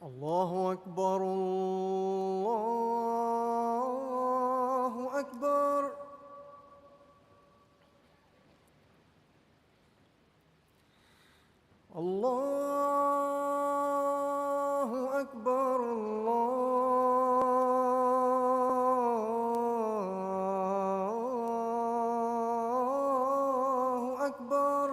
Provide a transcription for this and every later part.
الله أكبر الله أكبر. الله أكبر الله أكبر.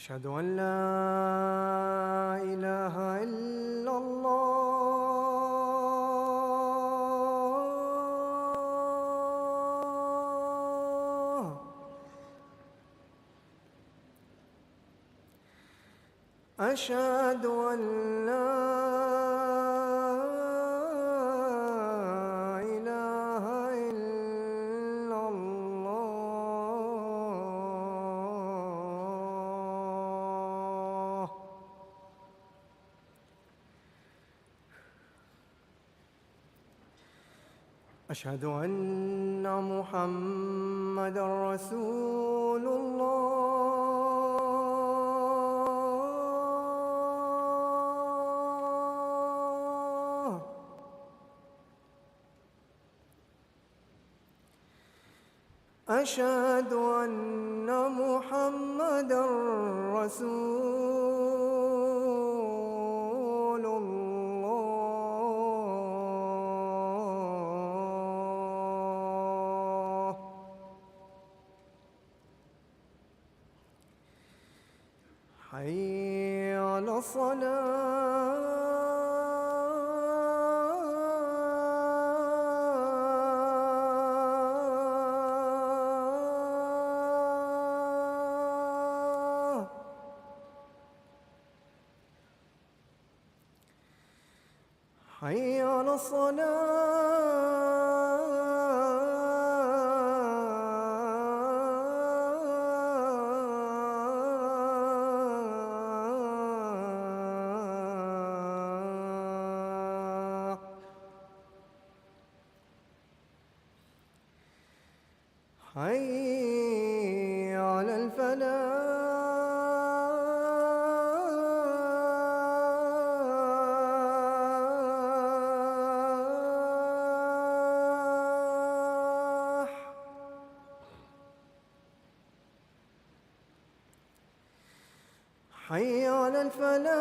أشهد أن لا إله إلا الله. أشهد أن لا إله إلا الله. أشهد أن محمدًا رسول الله. أشهد أن محمدًا رسول الله. حي على الصلاة. حي على الصلاة. حي على الفلاح. حي على الفلاح.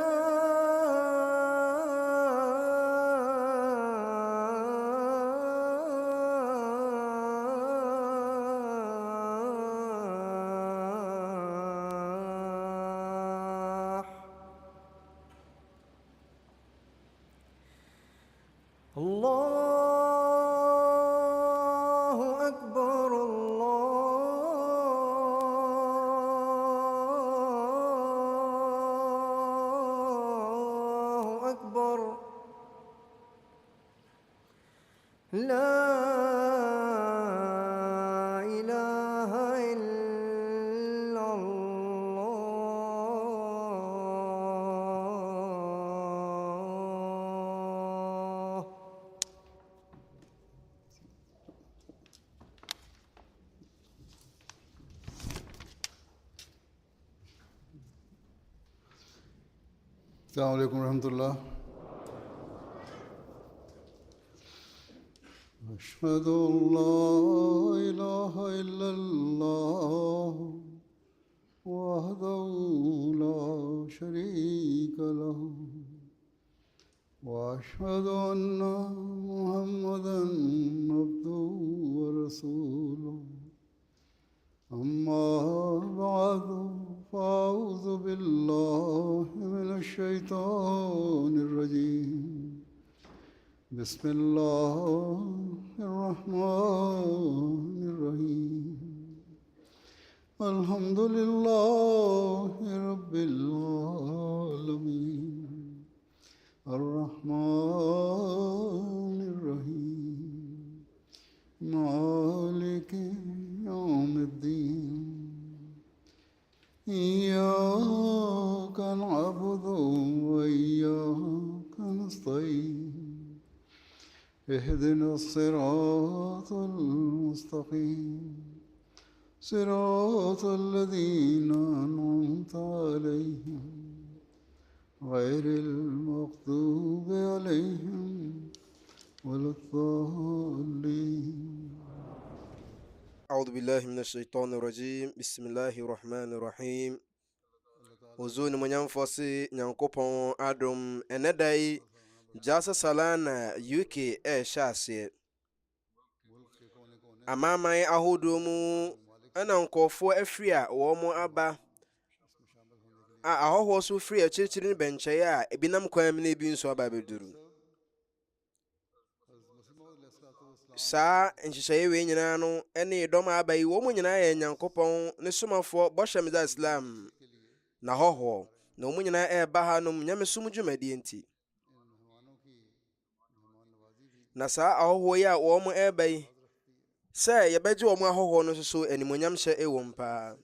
الله أكبر الله أكبر. لا إله إلا الله. السلام عليكم ورحمة الله. أشهد أن لا إله إلا الله وحده لا شريك له وأشهد أن محمدًا عبده ورسوله. أما بعد فأعوذ بالله من الشيطان الرجيم. بسم الله الرحمن الرحيم. الحمد لله رب العالمين الرحمن الرحيم مالك يوم الدين. إياك نعبد وإياك نستعين. اهدنا الصراط المستقيم صراط الذين أنعمت عليهم غير المغضوب عليهم ولا الضالين. أعوذ بالله من الشيطان الرجيم. بسم الله الرحمن الرحيم. Ozuni mwenyamfosi nyankopon adom enedai jasa salana UK shase amamai ahodo mu ana nkofo afri a wo mo aba a ahoho so free a chirchirin bencheye a ebinam kwam na ebi nso aba beduru sa nhyehyeye we nyina no ene dom abai wo mo nyina ye nyankopon ne somafo bohye Islam na hoho na wo nyina eba hanom nyamesum dwumadi enti na sa ahoho ya wo mo ebai se yebeje wo mo ahoho no so animonyam hye ewom pa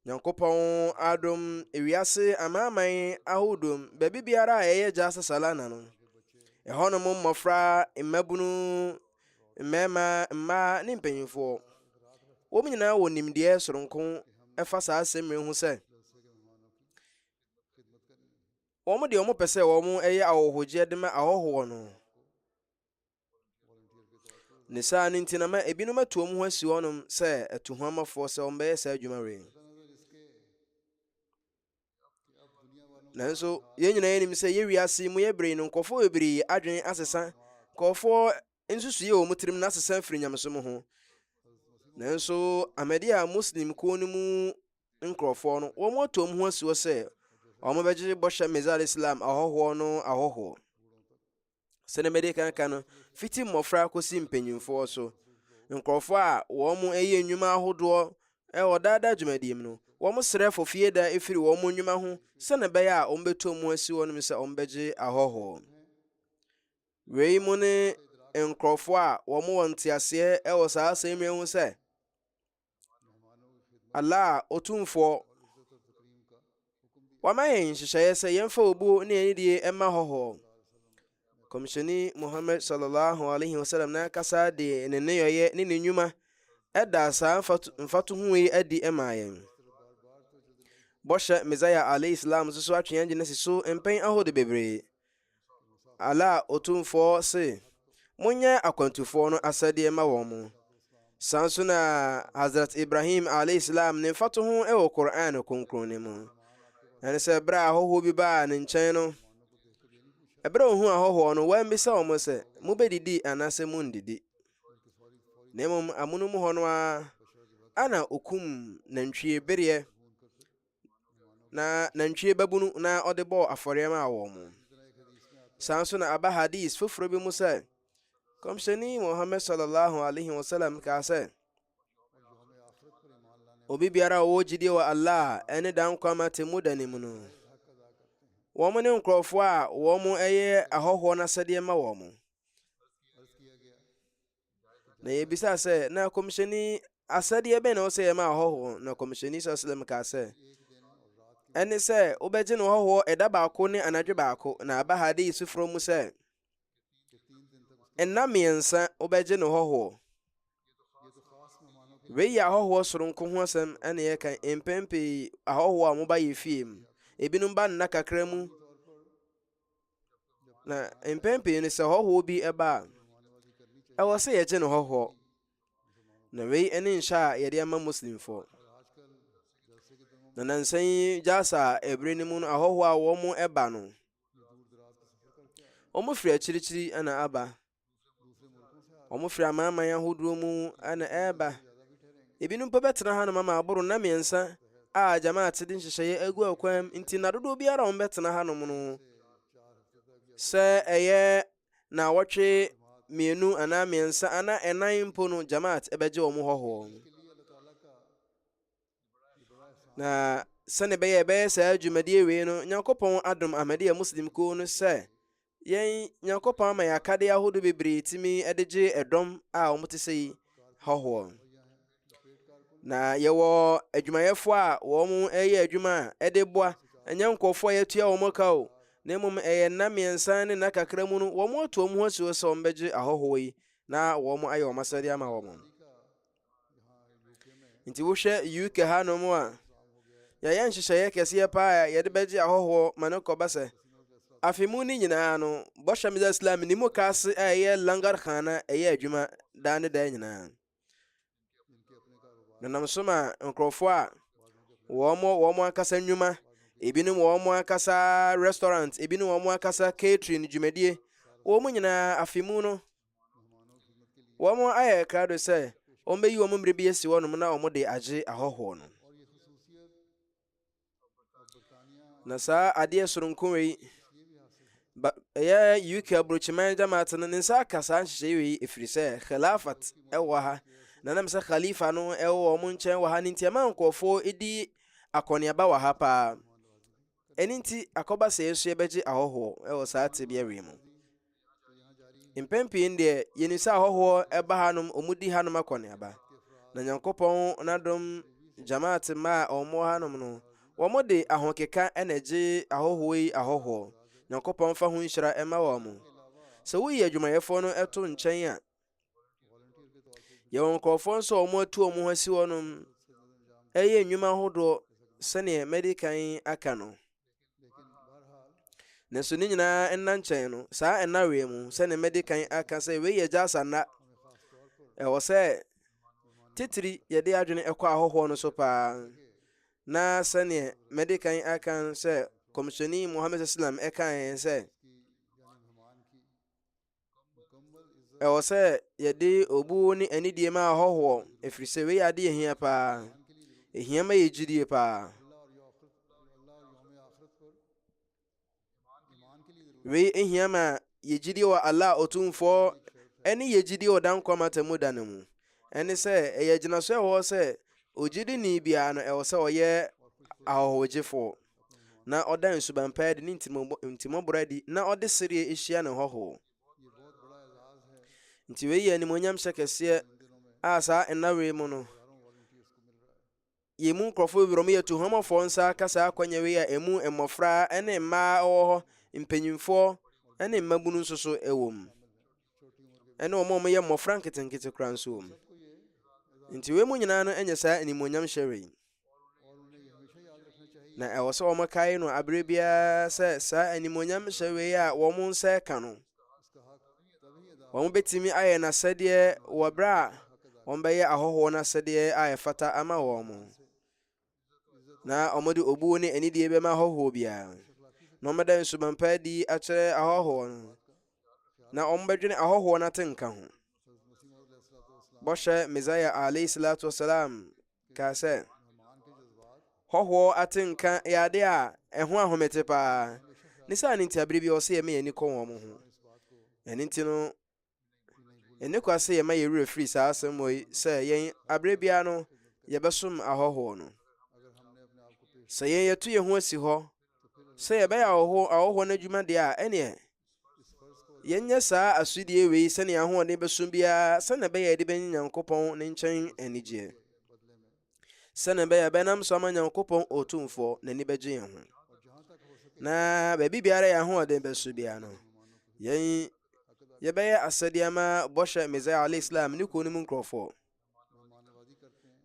nyankopon adom ewiase amaman ahodom bebi biara eye jasa salana no ehono mo mmofra mmabunu mmema mma ne mpanyimfo wo nyina wo nimde soronko efa sa asemre hu se wo mo de wo mo pese wo mo eye ahohoje de ma ahoho no nisa nintina ma ebinum atuom ho asi wonom se etuhuamafo se ombe se adwuma we nanso ye nyina yenim se ye wiase mu ye bre no nkofo ebri adwen asesa nkofo nsusuye wo mutrim na asesa firi nyamsom ho nanso amedia muslim ko ni mu nkrofo no wo mo atuom ho asi wo se omo beje bosha mezal Islam ahoho no ahoho sene medika kan fiti mmofra kosi mpanyimfo so nkrofo a wo mo eye nnwuma ahodo e odada dwumadim no wo mo sere fofie da efiri wo mo nnwuma ho sene be ya o mbeto mu asi wonum se o mbeje ahoho wei mo ne nkrofo a wo mo wontiase e wo saa semre hu se Allah otumfo wamaye nhyehyeye se yemfa obu ne enidie emma hoho komishoni Muhammad sallallahu alaihi wasallam na kasa de ne yoye ne nnwuma eda sa mfatu huwe adi emayen bosha mezaya alayhi salam so atwen ne so empen ahode bebre ala otumfo se munye akwantufo no asade ma wo mu sansuna Hazrat Ibrahim alayhi salam ne mfatu hu e wo Qur'an konkron ne mu ene se bra hoho bi ba ne nchen no ebere ohu ahoho no wa mbisa o mo se mu bedidi anase mu ndidi nemom amunu mu hono ana okum nantwie bere na nantwie babunu na odebo aforema awo mu sanso na aba hadis foforo bi mu se komsheni Muhammad sallallahu alaihi wasallam ka se obi biara wo jide wa Allah ene dan kwama temu danim no wo mo ne nkrofo a wo mo eye ahoho na sade ma wo mo na yebisa se na komisheni asade ebe na o se ma ahoho na komisheni sallam ka se ene se obeje no ahoho eda baako ne anadwe baako na aba hadis fro mu se enna miensa obeje no ahoho we ya ahoho soronko ho asem ene ye kan empempe ahoho a mo ba ye fiem ebinum ba na kakra mu na empempe ne se hoho bi eba e wo se ye je no hoho na we ene nsha ye de ma muslim fo na nansan jasa ebre ni mu no ahoho a wo mo eba no o mo firi achirichiri ana aba o mo firi amama ya hoduro mu ana eba ebinum pa betena ha no mama aboro na miensa a jamaat din hyehyeye agu akwam nti na dodo biara on betena ha no no se eye na wotwe mienu ana miensa ana enan mpo no jamaat ebeje o mo hoho na sane be sa adwumadie we no nyankopon adom amade muslim ko no se yen nyankopon ma yakade ahodo bebre timi edeje edom a omote sei hoho na yewo adwumayefo a wo mu eye adwuma edeboa enyankofo yetua wo moka o nemum eye na miensa ne na kakra mu no wo mu to mu hosi so mbeje ahoho yi na wo mu ayo masade ama wo mu nti wohwɛ UK hanom a yɛyɛ nhyehyɛeɛ kɛseɛ paa a yɛde bɛgye ahɔhoɔ ma ne kɔba sɛ afe mu no nyinaa no bɔhyɛ meda islam ne mu kaase a ɛyɛ langar khana ɛyɛ adwuma daa ne daa nyinaa. Nanam so ma nkurɔfoɔ a wɔn akasa nnwuma, ebinom wɔn akasa restaurant, ebinom wɔn akasa catering dwumadie, wɔn nyinaa afe mu no wɔn ayɛ krado sɛ wɔmbɛyi wɔn mmere bi asi hɔnom na wɔn de agye ahɔhoɔ no. Na saa adeɛ soronko wei ɛyɛ UK aburokyiman Jamaat no ne nsa aka saa nhyehyɛeɛ wei ɛfiri sɛ khilafat ɛwɔ ha na nam sɛ khalifa no ɛwɔ wɔn nkyɛn wɔ ha ne nti ɛma nkɔɔfoɔ ɛdi akɔneaba wɔ ha paa. ɛne nti akɔba sɛ yɛso yɛbɛgye ahɔhoɔ ɛwɔ saa tebea wei mu. mpɛn pii deɛ yɛnim sɛ ahɔhoɔ ɛba hanom ɔmudi hanom akɔneaba na Nyankopɔn n'adom Jamaat ma a ɔmo hanom no wɔn de ahokeka ɛna gye ahɔhoɔ yi ahɔhoɔ. Nyankopɔn fa ho nhyira ɛma wɔn mo. Sɛ woyi adwumayɛfoɔ no ɛto nkyɛn a yɛwɔ nkurɔfoɔ nso a wɔn atu wɔn ho asi hɔnom ɛyɛ nnwuma ahodoɔ sɛnea madi kan aka no. Nanso ne nyinaa ɛnna nkyɛn no saa ɛnna wei mu sɛnea madi kan aka sɛ wei yɛ gya asanna ɛwɔ sɛ titiri yɛde adwene ɛkɔ ahɔhoɔ no so paa na sɛnea madi kan aka sɛ Komishoni Muhammad Islam ɛka sɛ ɛwɔ sɛ yɛde obuo ne anidie ma ahɔhoɔ ɛfiri sɛ wei ade yɛhia paa, ɛhia ma yɛ gyidie paa. Wei ɛhia ma yɛ gyidie wɔ Allah Otumfoɔ ɛne yɛ gyidie wɔ dankwa matamu da no mu. ɛne sɛ ɛyɛ gyinaso ɛwɔ sɛ ogyidi ni biara no ɛwɔ sɛ ɔyɛ ahɔhoɔgyefoɔ na ɔda nsubanpaa de ne ntimɔborɔ adi na ɔde sereɛ ɛhyia ne hɔhoɔ. Nti wei yɛ animonyam hyɛ kɛseɛ a saa ɛnna wei mu no yɛ mu nkurɔfoɔ bi wɔn yɛ tuhumafoɔ nsa ka saa akɔnya wei a ɛmu mmɔfra ɛne mmaa ɛwɔ hɔ, mpanyinfoɔ ɛne mmabunu nso so ɛwɔ mu ɛne wɔn a wɔyɛ mmɔfra nketenkete koraa nso wɔ mu. Nti wei mu nyinaa no ɛnyɛ saa animonyam hyɛ wei. Na ɛwɔ sɛ wɔn kae no abere biara sɛ saa animonyam hyɛ wei a wɔn nsa ka no wɔn bɛtumi ayɛ n'asɛdeɛ wɔ berɛ a wɔn bɛyɛ ahɔhoɔ n'asɛdeɛ a ɛfata ama wɔn. Na wɔn de obuo ne anidie bɛma ahɔhoɔ biara na wɔn bɛda nsubanpaa di akyerɛ ahɔhoɔ no na wɔn bɛdwene ahɔhoɔ n'atenka ho. Bɔhyɛ Mesaya alayhi salatu wasalam kaa sɛ hɔhoɔ atenka yɛ ade a ɛho ahomete paa ne saa ne nti abere bi ɔsɛ yɛma yɛni kɔ wɔn ho. ɛne nti no ɛne kwa sɛ yɛma yɛwerɛ firi saa asɛm wɔ yi sɛ yɛn abere biara no yɛbɛsom ahɔhoɔ no. Sɛ yɛn yɛto yɛn ho asi hɔ sɛ yɛbɛyɛ ahɔhoɔ no adwuma deɛ a ɛneɛ yɛnyɛ saa asodie wei sɛnea ahoɔden bɛsom biara sɛnea ɛbɛyɛ yɛde bɛnye Nyankopɔn ne nkyɛn anigyeɛ, sɛnea ɛbɛyɛ bɛnam so ama Nyankopɔn Otumfoɔ n'ani bɛgye yɛn ho. Na baabi biara yɛ ahoɔden bɛso biara no yɛn yɛbɛyɛ asɛdeɛ ama bɔhyɛ Mesaya alayhi salam ne kuo no mu nkurɔfoɔ.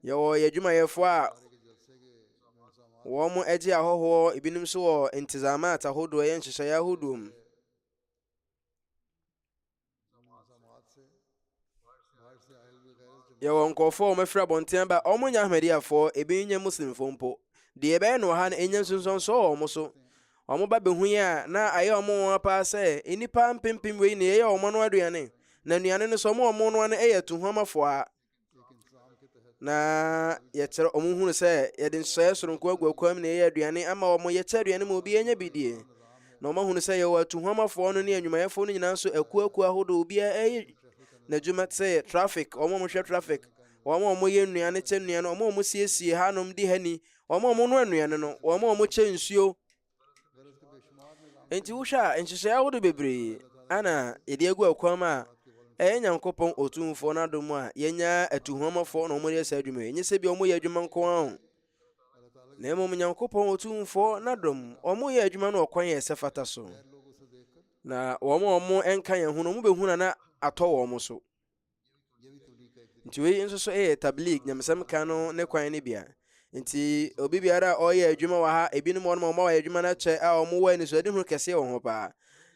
Yɛwɔ yɛ adwumayɛfoɔ a wɔn agye ahɔhoɔ, ebinom nso wɔ intizamat ahodoɔ, yɛ nhyehyɛeɛ ahodoɔ mu. Yɛwɔ nkurɔfoɔ a wɔafiri abɔnten ba wɔn nyɛ Ahmadiyyafoɔ, ebi nyɛ Muslimfoɔ mpo. Deɛ ɛbɛyɛ no wɔ ha no ɛnyɛ nsonsanso wɔ wɔn so. Wɔn ba bɛhu yi a na ayɛ wɔn wɔn paa sɛ nnipa mpempem wei na ɛyɛ wɔn no aduane, na aduane no so wɔn no ano ɛyɛ tuhumafoɔ a na yɛkyerɛ wɔn hunu sɛ yɛde nhyehyɛeɛ soronko agu akwam na ɛyɛ aduane ama wɔn yɛkyɛ aduane ma obi ɛnyɛ bidie. Na wɔn ahunu sɛ yɛwɔ tuhumafoɔ no ne adwumayɛfoɔ no nyinaa nso akuakuo ahodoɔ obiara ɛyɛ n'adwuma sɛ traffic, wɔn a wɔhwɛ traffic, wɔn a wɔyɛ nnuane kyɛ nnuane, wɔn a wɔsiesie hanom di hani, wɔn a wɔnoa nnuane no, wɔn a wɔkyɛ nsuo. Enti wohwɛ a nhyehyɛeɛ ahodoɔ bebree ana yɛde agu akwam a ɛyɛ Nyankopɔn Otumfoɔ no adom a yɛnya atuhumafoɔ na wɔyɛ saa adwuma yi. Ɛnyɛ sɛ bi wɔn yɛ adwuma nko ara, na mmom Nyankopɔn Otumfoɔ no adom wɔn yɛ adwuma no ɔkwan yɛ sɛ fata so. Na wɔn a wɔn ɛnka yɛn ho no wɔn bɛhu na atɔ wɔn so. nti wei nso so tablig nyamesɛm ka no ne kwan ne bia. Nti obi biara a ɔyɛ adwuma wɔ ha, ebinom wɔn ma wɔyɛ adwuma no kyɛ a wɔn wɔ anisoadehu kɛseɛ wɔ ho paa.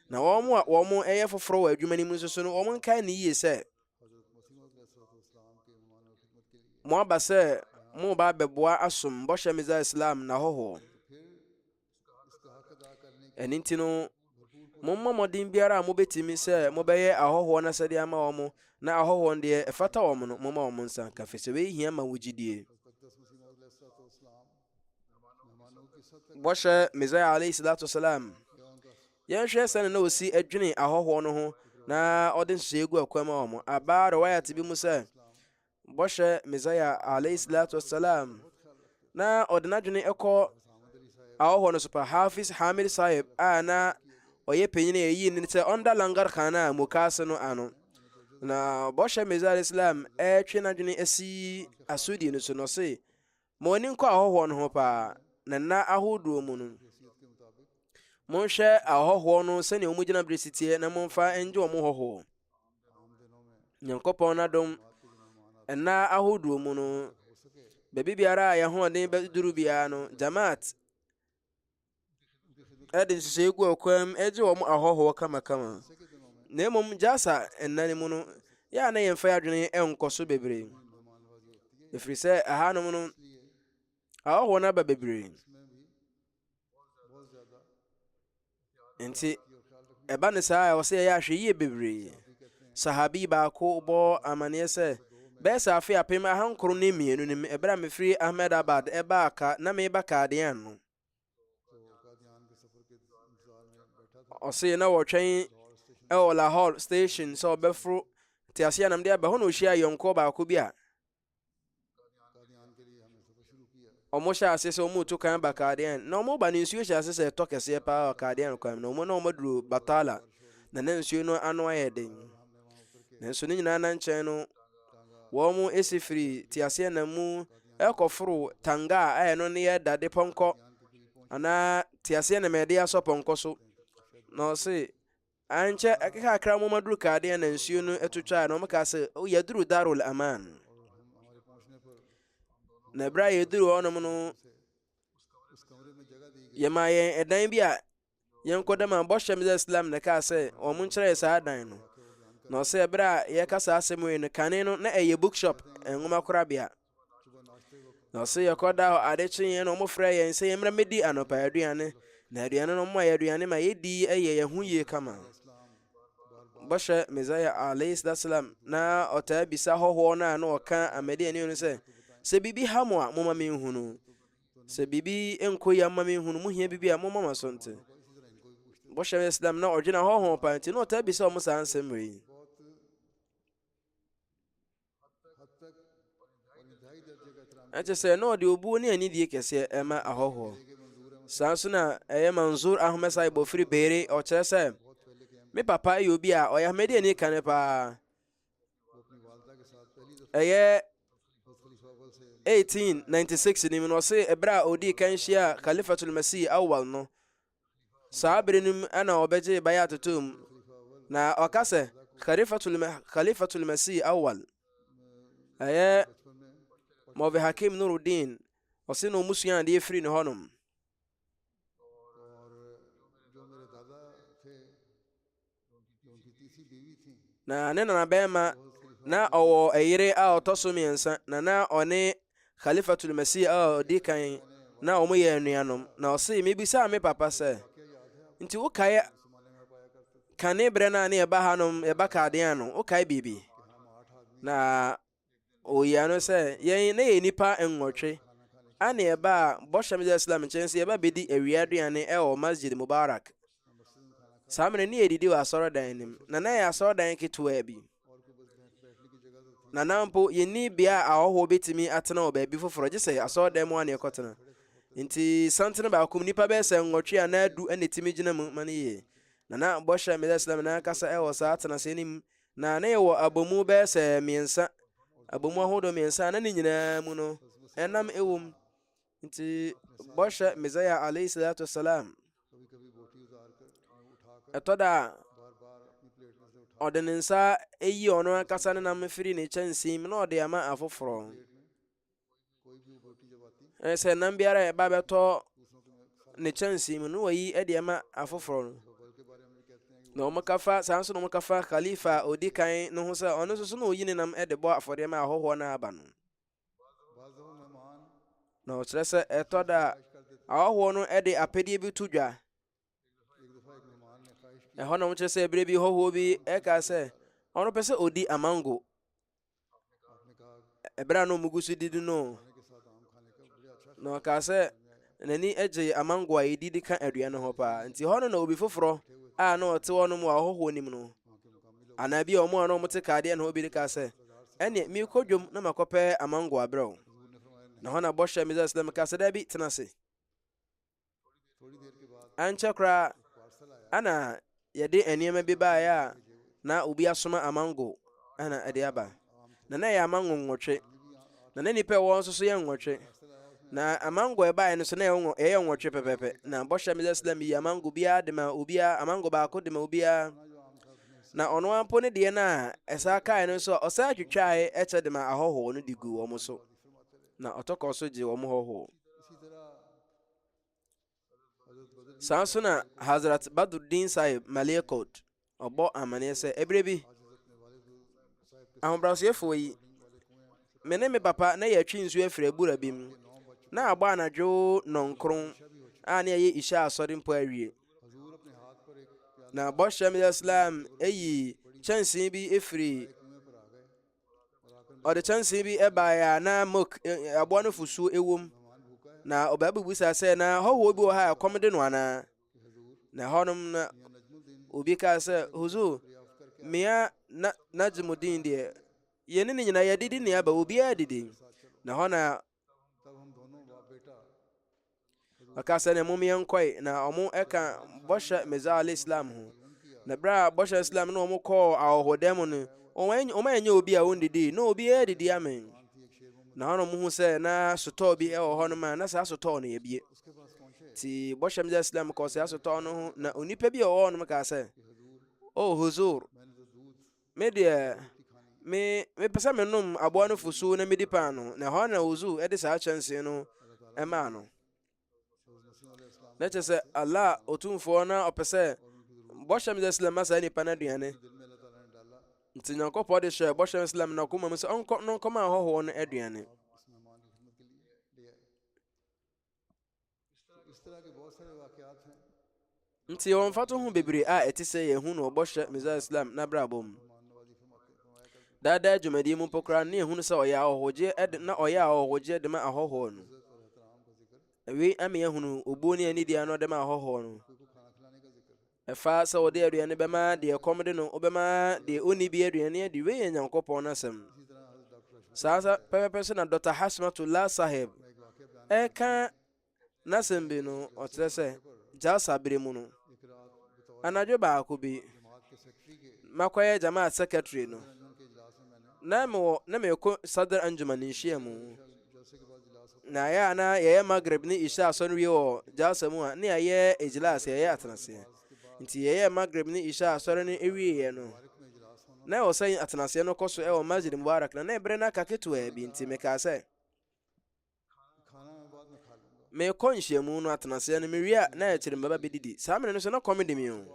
Na wɔn a wɔn ɛyɛ foforɔ wɔ adwuma no mu nso so no, wɔn nkae ne yie sɛ mo aba sɛ mo ba bɛboa asom bɔhyɛ Messiah Islam na hɔhɔ. Ɛno nti no, momma mmɔden biara a mobɛtumi sɛ mobɛyɛ ahɔhoɔ no sɛdeɛ ama wɔn, na ahɔhoɔ deɛ ɛfata wɔn no, momma wɔn nsa nka, firi sɛ wei hia ma wo gyidie. Bɔhyɛ Messiah alayhi salatu wasalam, yɛnhwɛ sɛ na osi adwene ahɔhoɔ no ho na ɔde nhyehyɛe gu akwan ma wɔn. Aba riwayat bi mu sɛ bɔhyɛ Messiah alayhi salatu wasalam na ɔde n'adwene ɛkɔ ahɔhoɔ no so pa. Hafiz Hamid Sahib a na ɔyɛ panyin a ɛyi ne sɛ ɔnda langar khana a mukaase no ano, na bɔhyɛ Messiah Islam ɛtwe n'adwene asi asodi no so no se ma ɔni nkɔ ahɔhoɔ no ho paa. Na nna ahodoɔ mu no, monhwɛ ahɔhoɔ no sɛnea ɔmu gyina berɛ sitie na momfa ngye ɔmo hɔhoɔ. Nyankopɔn n'adom, ɛnna ahodoɔ mu no, baabi biara a yɛhoɔden bɛduru biara no, Jamaat ɛde nhyehyɛe gu ɔkwan ɛgye wɔn ahɔhoɔ kamakama. Na mmom gyasa ɛnna ne mu no, yɛa na yɛmfa yɛ adwene ɛnkɔ so bebree, ɛfiri sɛ ahanom no ahɔhoɔ no aba bebree. Nti ɛba ne saa a ɔsɛ yɛyɛ ahwɛ yie bebree. Sahabi baako bɔ amanneɛ sɛ bɛyɛ sɛ afe apem ahankoro ne mmienu nim ɛberɛ a mefiri Ahmedabad ɛbaa ka na meba Kaadian no, ɔse na wɔtwɛn ɛwɔ Lahore station sɛ ɔbɛforo teaseɛnam de aba hɔ na ɔhyia yɔnkɔ baako bi a ɔmo hyɛ ase sɛ ɔmo tu kan ba Kaadian, na ɔmo ba ne nsuo hyɛ ase sɛ ɛtɔ kɛseɛ paa wɔ Kaadian kwan na ɔmo duru Batala na nsuo no ano ayɛ den. Nanso ne nyinaa na nkyɛn no, wɔn esi firi teaseɛnam mu ɛkɔforo tanga a ɛyɛ no ne yɛ dade pɔnkɔ anaa teaseɛnam ɛde asɔ pɔnkɔ so. Na ɔse ankyɛ kakra mo maduru Kaadian na nsuo no ɛtotwa na ɔmo ka sɛ yɛduru Darul Aman. Na ɛberɛ a yɛduru hɔnom no, yɛma yɛn ɛdan bi a yɛnkɔda ma bɔhyɛ Messiah Islam na kaa sɛ ɔmo nkyerɛ saa dan no. Na ɔsɛ ɛberɛ a yɛka saa asɛm wei no, kane no na ɛyɛ bookshop, nwoma korabea. Na ɔsɛ yɛkɔda hɔ ade kyeeɛ na ɔmo frɛ yɛn sɛ yɛmmra mmɛdi anɔpa aduane, na aduane no ɔmo a aduane ma yɛdi ɛyɛ yɛn ho yie kama. Bɔhyɛ Messiah alayhi salam na ɔtaa bisa hɔhoɔ no a na ɔka Amadiani no sɛ biribi ha mo a momma menhu no, sɛ biribi nkɔ yi amma menhu no, mohia biribi a momma ma so nte. Bɔhyɛ Islam na ɔgyina hɔhoɔ pa nti na ɔtaa bisa ɔmo saa nsɛm wei. Ɛkyɛ sɛ na ɔde obuo ne anidie kɛseɛ ɛma ahɔhoɔ. Saa nso na ɛyɛ Manzur Ahmed Sahib ofiri Beere, ɔkyerɛ sɛ me papa ɛyɛ obi a ɔyɛ Ahmadiani kane paa. Ɛyɛ 1896 nim no, ɔse ɛberɛ a ɔdii kan hyia Khalifatul Masih Awal no, saa bere no mu ɛna ɔbɛgye bayat tom, na ɔka sɛ Khalifatul Masih Awal ɛyɛ Mawvi Hakim Nuruddin, ɔse na ɔmu sua adeɛ firi ne hɔnom. Na ne nana bɛrima na ɔwɔ ɛyere a ɔtɔ so mmiɛnsa, na ɔne Khalifatul Masih a ɔdi kan na ɔmo yɛ anuanom. Na ɔse mebisa me papa sɛ nti wokae kane berɛ no a ne yɛba hanom yɛba Kaadian no, wokae biribi? Na ɔyia no sɛ yɛn na yɛ nnipa nwɔtwe ane yɛba a bɔhyɛ Messiah Islam nkyɛn sɛ yɛba bɛdi awia aduane ɛwɔ Masjid Mubarak. Saa mmerɛ ne yɛdidi wɔ asɔredan nim, na yɛ asɔredan ketewa bi, na mpo yɛnni bea a ahɔhoɔ bɛtumi atena wɔ baabi foforɔ gye sɛ asɔredan mu a ne yɛkɔtena. Nti santene baako mu nnipa bɛyɛ sɛ nwɔtwe a na adu ɛna ɛtumi gyina mu ma no yie. Na bɔhyɛ Messiah Islam na kasa ɛwɔ saa atenasɛ nim, na yɛwɔ abɔmu bɛyɛ sɛ mmiɛnsa, abɔmu ahodoɔ mmiɛnsa na ne nyinaa mu no ɛnam ɛwɔ mu. Nti bɔhyɛ Messiah alayhi salatu wasalam ɛtɔ da ɔde ne nsa eyi ɔno ankasa ne nam firi ne kyɛnsee mu na ɔde ama afoforɔ. Sɛ nam biara a ɛba bɛtɔ ne kyɛnsee mu no wayi de ama afoforɔ no. Na ɔmokafa saa nso na ɔmokafa khalifa a ɔdi kan no ho sɛ ɔno nso so na ɔyi ne nam de bɔ afɔdeɛ ma ahɔhoɔ no aba no. Na ɔkyerɛ sɛ ɛtɔ da a ahɔhoɔ no de apɛdeɛ bi to dwa. Ɛhɔ na ɔmokyerɛ sɛ ɛberɛ bi hɔhoɔ bi ɛka sɛ ɔno pɛ sɛ ɔdi amango. Ɛberɛ a na ɔmugu so didi no, na ɔka sɛ n'ani agye amango a yɛdidi ka aduane ho paa. Nti hɔ no na obi foforɔ a na ɔte hɔ no mu a ɔhɔhoɔ nim no, anaa bi a ɔmo a na ɔmote kadeɛ na obi de ka sɛ ɛneɛ merekɔ dwom na makɔpɛ amango abrɛ wo. Na hɔ na bɔhyɛ Misa Islam ka sɛ dabi tena ase. Ankyɛ koraa ana yɛde nneɛma bi baeɛ a na obi asoma amango ana ɛde aba. Na ɛyɛ amango nwɔtwe. Na nnipa ɛwɔ nso so yɛ nwɔtwe. Na amango ɛbaeɛ no so na ɛyɛ nwɔtwe pɛpɛpɛ. Na bɔhyɛ Misa Islam yi amango biara de ma obiara, amango baako de ma obiara. Na ɔno ampo ne deɛ no a ɛsaa kae no nso ɔsaa twitwae ɛkyɛ de ma ahɔhoɔ no de gu wɔn so. Na ɔtɔkɔ so gye wɔn hɔhoɔ. Saa nso na Hazrat Badruddin Sahib Malekot ɔbɔ amanneɛ sɛ ɛberɛ bi ahobrɛasefoɔ yi me ne me papa na yɛatwi nsuo afiri abura bi mu na abɔ anadwo nɔnkron a ne ɛyɛ isha asɔre mpo awie. Na bɔhyɛ Misa Islam ayi kyɛnsee bi efiri ɔde kyɛnsee bi ɛbaeɛ a na mok aboa no fusuo ɛwom. Na ɔbɛbisa sɛ na hɔhoɔ bi wɔ ha a ɛkɔm de no anaa. Na hɔnom na obi kaa sɛ huzur mmea na Najmuddin deɛ yɛne ne nyinaa yɛdidi ne aba obiara didi. Na hɔ na ɔka sɛ ne mom yɛnkɔe. Na ɔmo ɛka bɔhyɛ Misa al-Islam ho. Na berɛ a bɔhyɛ Islam na ɔmo kɔɔ ahɔhoɔdan mu no ɔma ɛnyɛ obi a ɔndidi na obiara didi amen. Na hɔ na ɔmo hu sɛ na sotɔɔ bi ɛwɔ hɔ no ma na saa sotɔɔ no yɛbie. Nti bɔhyɛ Misa Islam kɔɔ saa sotɔɔ no ho na onipa bi a ɔwɔ hɔ no kaa sɛ o huzur me deɛ mepɛ sɛ menom aboa no fusuo na medi paa no. Na hɔ na huzur ɛde saa kyɛnsee no ɛmaa no. Na kyerɛ sɛ Allah Otumfoɔ na ɔpɛ sɛ bɔhyɛ Misa Islam ma saa nipa no aduane. Nti Nyankopɔn de hyɛ bɔhyɛ Islam na kɔma mu sɛ ɔnkɔma ahɔhoɔ no aduane. Nti wɔmfa to ho bebree a ɛte sɛ yɛhu no bɔhyɛ Misa Islam na brabɔ mu. Daadaa dwumadie mu mpo koraa ne yɛhu no sɛ ɔyɛ ahɔhogye de ma ahɔhoɔ no. Ɛwei ama yɛhu no obuo ne anidia no de ma ahɔhoɔ no. Ɛfa sɛ wɔde aduane bɛma deɛ ɛkɔm de no wobɛma deɛ ɔnni bi aduane adi. Wei yɛ Nyankopɔn no asɛm. Saa pɛpɛpɛ so na Dr. Hashmatullah Sahib ɛka n'asɛm bi no ɔkyerɛ sɛ Jalsa bere mu no anadwo baako bi makɔyɛ Jamaat secretary no na mekɔ Sadr Anjuman nhyia mu. Na yɛyɛ Maghrib ne Isha asɔre wie wɔ Jalsa mu a ne yɛyɛ Ijlas yɛyɛ atenaseɛ. Nti yɛyɛ Maghrib ne Isha asɔre no ewieɛ no na ɛwɔ sɛ atenaseɛ no kɔ so ɛwɔ Masjid Mubarak na ɛberɛ no aka ketewaa bi. Nti mekaa sɛ mekɔ nhyiamu no atenaseɛ no mewie a na ɛkyerɛ mbaba bɛdidi. Saa mene no so na kɔm de me o.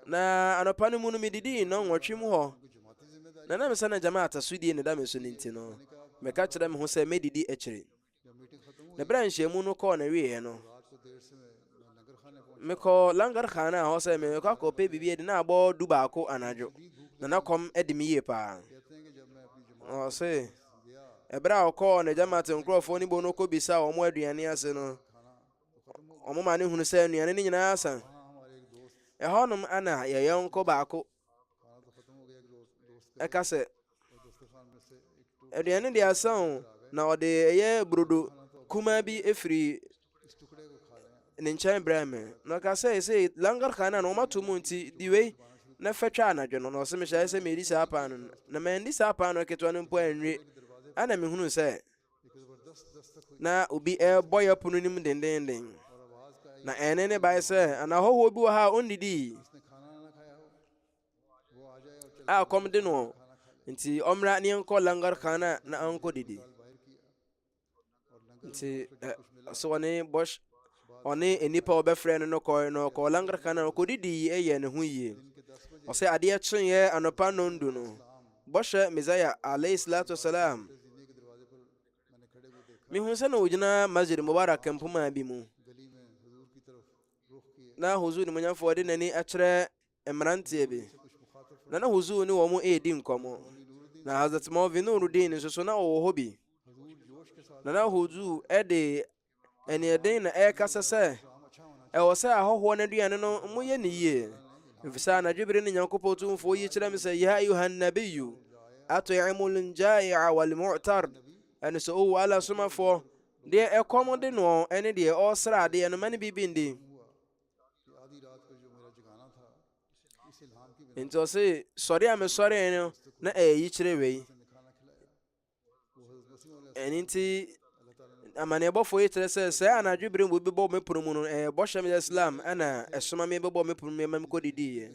Na anɔpa no mu no medidii no nwɔtwe mu hɔ. Na na mesɛ na Jamaat asodie ne da me so no nti no meka kyerɛ me ho sɛ mɛdidi akyire. Na berɛ a nhyiamu no kɔɔ na wieɛ no mekɔ Langar Khana a hɔ sɛ mekɔ akɔpɛ biribi adi na abɔ du baako anadwo. Na kɔm de me yie paa. Ɔse ɛberɛ a ɔkɔɔ ne Jamaat nkurɔfoɔ ne bo no kɔbisa ɔmo aduane ase no ɔmo ma ne hunu sɛ aduane no nyinaa asa. Ɛhɔnom ana yɛyɔnko baako ɛka sɛ aduane de asa o. Na ɔde ɛyɛ brodo kumaa bi efiri ne nkyɛn brɛ me. Na ɔka sɛ Langar Khana na ɔmato mu nti di wei na fɛtwa anadwo no. Na ɔse mehyɛ sɛ medi saa paa no. Na mandi saa paa no ketewa no mpo anwie. Ana mehunu sɛ na obi ɛbɔ yɛ pono nim dendenden. Na ɛne ne bae sɛ ana hɔhoɔ bi wɔ ha a ɔndidi. a kɔm de no nti ɔmmra ne yɛnkɔ langar khana na ankɔ didi nti so ɔne enipa a ɔbɛfrɛ no no kɔe no ɔkɔ langar khana no ɔkɔdidi ɛyɛ ne ho yie ɔsɛ adeɛ kyeeɛ anɔpa nondu no bɔhyɛ Mesaya alayhi salatu wasalam mehu sɛ na ogyina masjid mubarak mpoma bi mu na huzur nimonyamfoɔ de n'ani akyerɛ mmeranteɛ bi na huzur ne wɔn mu ɛredi nkɔmmɔ na Hazrat Maulvi Nuruddin nso so na ɔwɔ hɔ bi na huzur ɛde ɛneɛden na ɛrekasa sɛ ɛwɔ sɛ ahɔhoɔ no aduane no moyɛ ne yie ɛfiri sɛ anadwo bere ne Nyankopɔn tumfoɔ yi kyerɛ me sɛ ya ayuha nabiyu at'imul jai'a wal mu'tar ɛne sɛ ɔwu ala somafoɔ deɛ ɛkɔm de no ɛne deɛ ɔresra adeɛ no ma ne biribi ndi nti ɔse sɔre a mesɔre no na ɛyɛ kyerɛ wei ɛno nti amanneɛbɔfoɔ yi kyerɛ sɛ sɛ anadwo bere mu bɛbɔ me pono mu no bɔhyɛ me Islam ɛna ɛsoma me bɛbɔ me pono mu ma mekɔdidiiɛ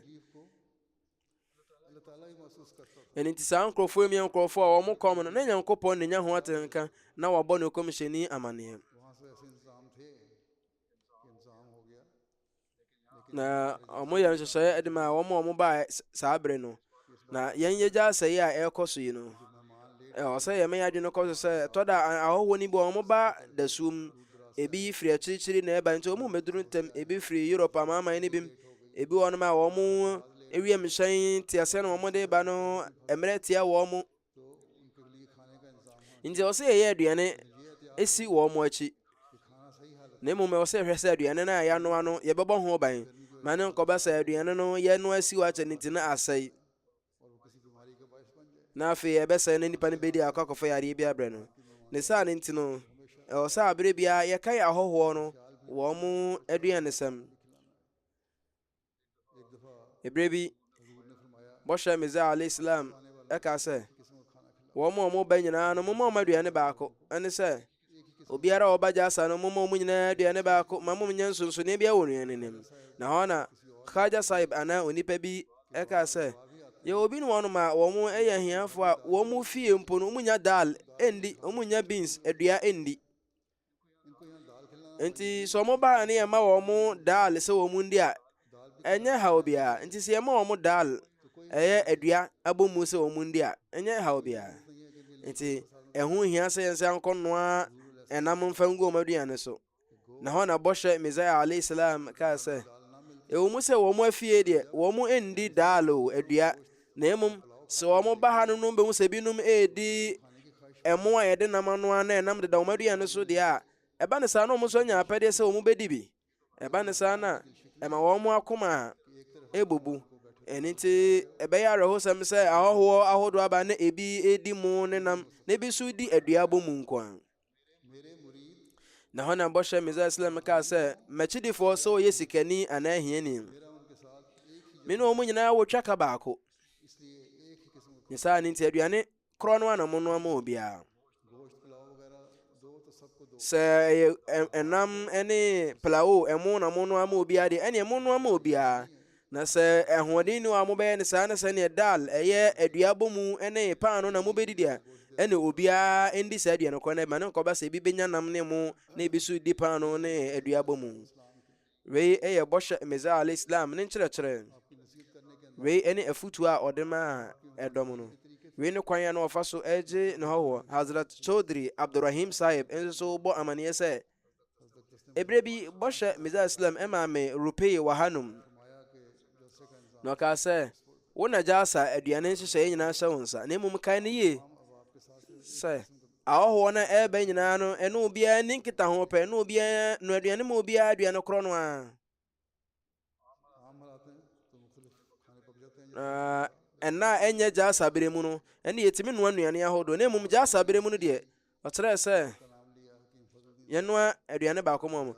ɛno nti saa nkurɔfoɔ mi nkurɔfoɔ a wɔn kɔm no na Nyankopɔn ne nya ho atenka na wabɔ ne kɔmhyɛni amanneɛ na ɔmo yɛ nhyehyɛeɛ de ma wɔn baa saa bere no na yɛn yɛgya asɛe a ɛrekɔ so yi no ɔsɛ yɛ mɛyɛ adwene kɔ so sɛ tɔda ahɔhoɔ no bi wɔn ba dasuom ebi firi akyirikyiri na ɛba nti wɔn mmɛduru ntɛm ebi firi Europe amaaman no bi mu ebi wɔn a wɔn ewiem hyɛn teaseɛ na wɔn de ba no mmerɛ tia wɔn nti ɔsɛ yɛyɛ aduane esi wɔn akyi na mmom ɔsɛ hwɛ sɛ aduane no a yɛanoa no yɛbɛbɔ ho ban ma ne nkɔba sɛ aduane no yɛnoa si wɔ akyɛ ne nti na asɛe na afei yɛbɛsɛe na nnipa no bɛdi akɔ akɔfa yareɛ bi abrɛ no ne saa ne nti no ɛwɔ sɛ abere biara yɛkae ahɔhoɔ no wɔn mo aduanesɛm ɛberɛ bi bɔhyɛ Mesaya alayhi salam ɛka sɛ wɔn a wɔba nyinaa no momma ɔma aduane baako ɛne sɛ obiara a ɔba gyasa no momma ɔmu nyinaa aduane baako ma mom nyɛ nsonsoneɛ biara wɔ nnuane nim na hɔ na Khaja Sahib anaa onipa bi ɛka sɛ yɛ obi ne wɔnom a wɔn ɛyɛ ahiafoɔ a wɔn fie mpo no wɔn nya dal ɛndi wɔn nya beans adua ɛndi nti sɛ wɔn ba ne yɛ ma wɔn dal sɛ wɔn ndi a ɛnyɛ haw biara nti sɛ yɛ ma wɔn dal ɛyɛ adua abɔ mu sɛ wɔn ndi a ɛnyɛ haw biara nti ɛho hia sɛ yɛn sɛ nkɔ noa ɛnam mfa ngu wɔn aduane so na hɔ na bɔhyɛ Mesaya alayhi salam kaa sɛ ɛwɔ mu sɛ wɔn afie deɛ wɔn ndi dal o adua na mmom sɛ wɔn ba ha no no bɛhu sɛ binom ɛredi ɛmo a yɛde nam anoa na ɛnam deda wɔn aduane so deɛ a ɛba ne saa na wɔn nso anya apɛdeɛ sɛ wɔn bɛdi bi ɛba ne saa na ɛma wɔn akoma a ɛbubu ɛno nti ɛbɛyɛ awerɛhosɛm sɛ ahɔhoɔ ahodoɔ aba na ebi ɛdi mo ne nam na ebi nso di adua bɔ mu nko a na hɔ na bɔhyɛ Mesaya Islam kaa sɛ mmakyidifoɔ sɛ wɔyɛ sikani anaa ahiani me ne wɔn nyinaa wɔtwa ka baako ne saa ne nti aduane korɔ no ana monoa ma obiara sɛ ɛnam ne plao ɛmo na monoa ma obiara deɛ ɛneɛ monoa ma obiara na sɛ ɛhoɔden ni wɔ a mobɛyɛ ne saa ne sɛ neɛ dal ɛyɛ adua bɔ mu ne paano na mobɛdidi a ɛne obiara ndi saa aduane korɔ no ma ne nkɔba sɛ ebi bɛnya nam ne mo na ebi so di paano ne adua bɔ mu wei ɛyɛ bɔhyɛ Mesaya alayhi salam ne nkyerɛkyerɛ wei ne afutuo a ɔde ma ɛdɔm no wei ne kwan a na ɔfa so ɛgye ne hɔhoɔ Hazrat Chaudhry Abdurrahim Sahib nso so bɔ amanneɛ sɛ ɛberɛ bi bɔhyɛ Mesaya Islam ɛma me rupee wɔ hanom na ɔkaa sɛ wo na gya asa aduane nhyehyɛeɛ nyinaa hyɛ wo nsa na mmom kae no yie sɛ ahɔhoɔ no ɛreba nyinaa no ɛne obiara ne nkita ho pɛ ne obiara no aduane ma obiara aduane korɔ no a ɛna ɛnyɛ gya asa bere mu no ɛne yɛtumi noa nnuane ahodoɔ na mmom gya asa bere mu no deɛ ɔkyerɛ sɛ yɛnoa aduane baako mu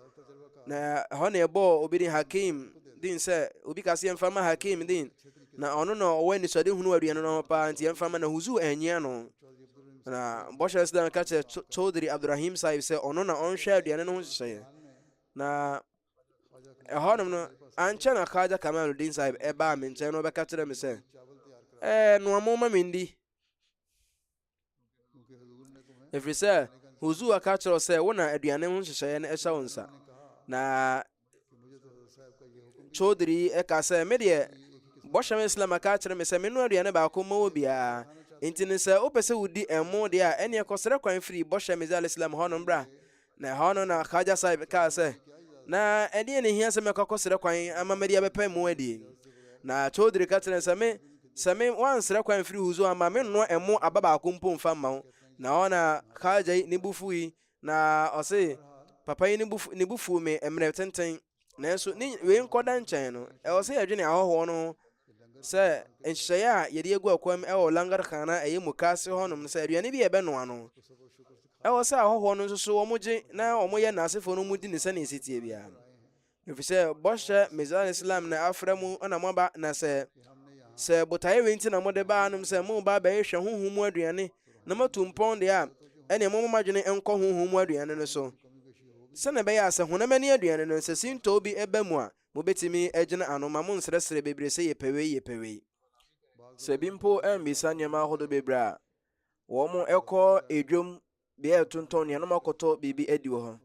na hɔ na ɛbɔɔ obi din Hakim din sɛ obi kase yɛmfa ma Hakim din na ɔno na ɔwɔ anisɔde hunu aduane no ho paa nti yɛmfa ma na huzu anyia no na bɔhyɛ Islam ka kyerɛ Chaudhry Abdurrahim Sahib sɛ ɔno na ɔnhwɛ aduane no ho hyehyɛeɛ na ɛhɔnom no ankyɛ na Khaja Kamaluddin Sahib ɛbaa me nkyɛn na ɔbɛka kyerɛ me sɛ no amo ma mendi क्योंकि हुजूर ने तुम्हें ɛfiri sɛ huzu aka kyerɛ sɛ wo na aduane ho nhyehyɛeɛ no ɛhyɛ wo nsa na कि मुझे तो हजरत साहब का ये हुक्म chodri ɛka sɛ me deɛ bɔhyɛm islam aka kyerɛ me sɛ menu aduane baako ma wɔ biara nti ne sɛ wopɛ sɛ wodi ɛmo deɛ a ɛneɛ kɔsrɛ kwan firi bɔhyɛ misal islam hɔnom bra na ɛhɔ no na kagya sa kaa sɛ na ɛdeɛ ne hia sɛ mɛkɔ kɔsrɛ kwan ama mɛde abɛpɛ mu adie na chodri ka kyerɛ sɛ me wansrɛ kwan firi huzu ama menno ɛmo aba baako mpo mfa mma wo na hɔ na kagya yi ne bufu yi na ɔse papa yi ne bufu me mmerɛ tenten nanso wei nkɔda nkyɛn no ɛwɔ sɛ yɛdwene ahɔhoɔ no sɛ nhyehyɛeɛ a yɛde agu akwam ɛwɔ langar khana ɛyɛ mukase hɔnom no sɛ aduane bi yɛbɛnoa no ɛwɔ sɛ ahɔhoɔ no nso so wɔn gye na wɔn yɛ n'asefoɔ no mu di ne sɛ ne nsetie biara ɛfiri sɛ bɔhyɛ misal islam na afrɛ mu ɛna moaba na sɛ botaeɛ wei nti na mode baa nom sɛ moba bɛyɛhwɛ honhom mu aduane na matu mpɔn deɛ a ɛne momadwene nkɔ honhom mu aduane no so sɛne ɛbɛyɛ a sɛ honam ani aduane no sɛ sintɔɔ bi ɛba mu a mobɛtumi agyina ano ma monsrɛsrɛ bebree sɛ yɛpɛwei sɛ bi mpo ambisa nneɛma ahodoɔ bebree a wɔn ɛkɔ edwom bea ɛtontɔn nneɛma na makɔtɔ biribi adi wɔ hɔ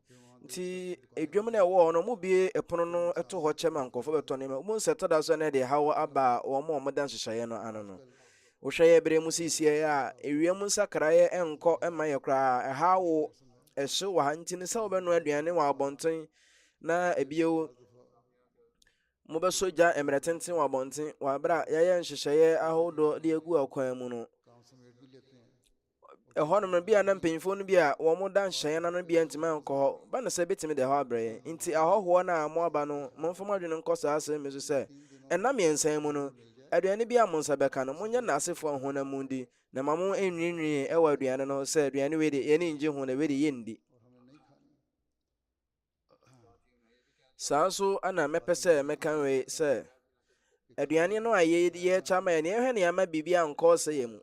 nti edwom no ɛwɔ hɔ no mu bie ɛpono no ɛto hɔ kyɛm a nkɔfo bɛtɔ nneɛma mu nsɛtɔ da so na ɛde haw aba wɔn da nhyehyɛeɛ no ano no wohwɛ yɛ bere mu siesie a ewia mu nsakraeɛ ɛnkɔ ɛma yɛ koraa ɛhaw ɛhye wɔ ha nti ne sɛ wobɛnoa aduane wɔ abɔnten na ebio mobɛso gya mmerɛ tenten wɔ abɔnten wɔ abere a yɛyɛ nhyehyɛeɛ ahodoɔ de agu akwan mu no ɛhɔnom no bia na mpanyimfoɔ no bi a wɔn da nhyehyɛeɛ no bia ntumi ankɔ hɔ ba na sɛ bɛtumi de hɔ abrɛ yɛn nti ahɔhoɔ no a moaba no momfa mo adwene nkɔ saa asɛm mi so sɛ ɛnna mmiɛnsa mu no aduane bi a mo nsa bɛka no monyɛ n'asefoɔ honam mu di na ma mo nwiinwii ɛwɔ aduane no sɛ aduane wei de yɛne ngye ho na wei de yɛndi saa nso ana mɛpɛ sɛ mɛka wei sɛ aduane no a yɛkyɛ ama yɛ ne yɛhwɛ ne ama biribi a nkɔɔ sɛ yɛ mu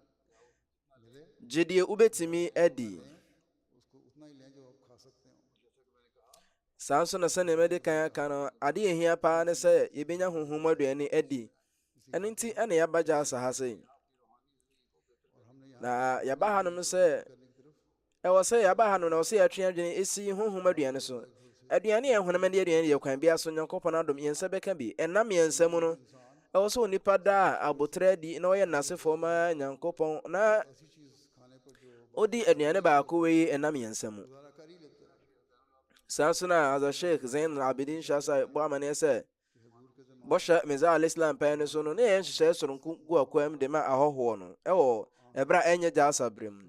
gye deɛ wobɛtumi adi saa nso na sɛnea mɛde kan aka no ade yɛhia paa ne sɛ yɛbɛnya honhom aduane adi ɛno nti ɛna yɛaba gya asa ha sɛ na yɛba ha nom sɛ ɛwɔ sɛ yɛaba ha no na ɛwɔ sɛ yɛatwe adwene ɛsi honhom aduane so aduane yɛ honam de aduane deɛ kwan bia so Nyankopɔn adom yɛnsa bɛka bi ɛnam yɛnsa mu no ɛwɔ sɛ onipa da a abotrɛ adi na ɔyɛ n'asefoɔ ma Nyankopɔn na odi aduane baako wei ɛnam yɛnsa mu saa nso na Hazrat Sheikh Zain al-Abidin Shah Sahib bɔ amanneɛ sɛ bɔhyɛ misal al-Islam pɛn no so no ne yɛn nhyehyɛeɛ soronko gu akwam de ma ahɔhoɔ no ɛwɔ ɛberɛ a ɛnyɛ gya asa berɛ mu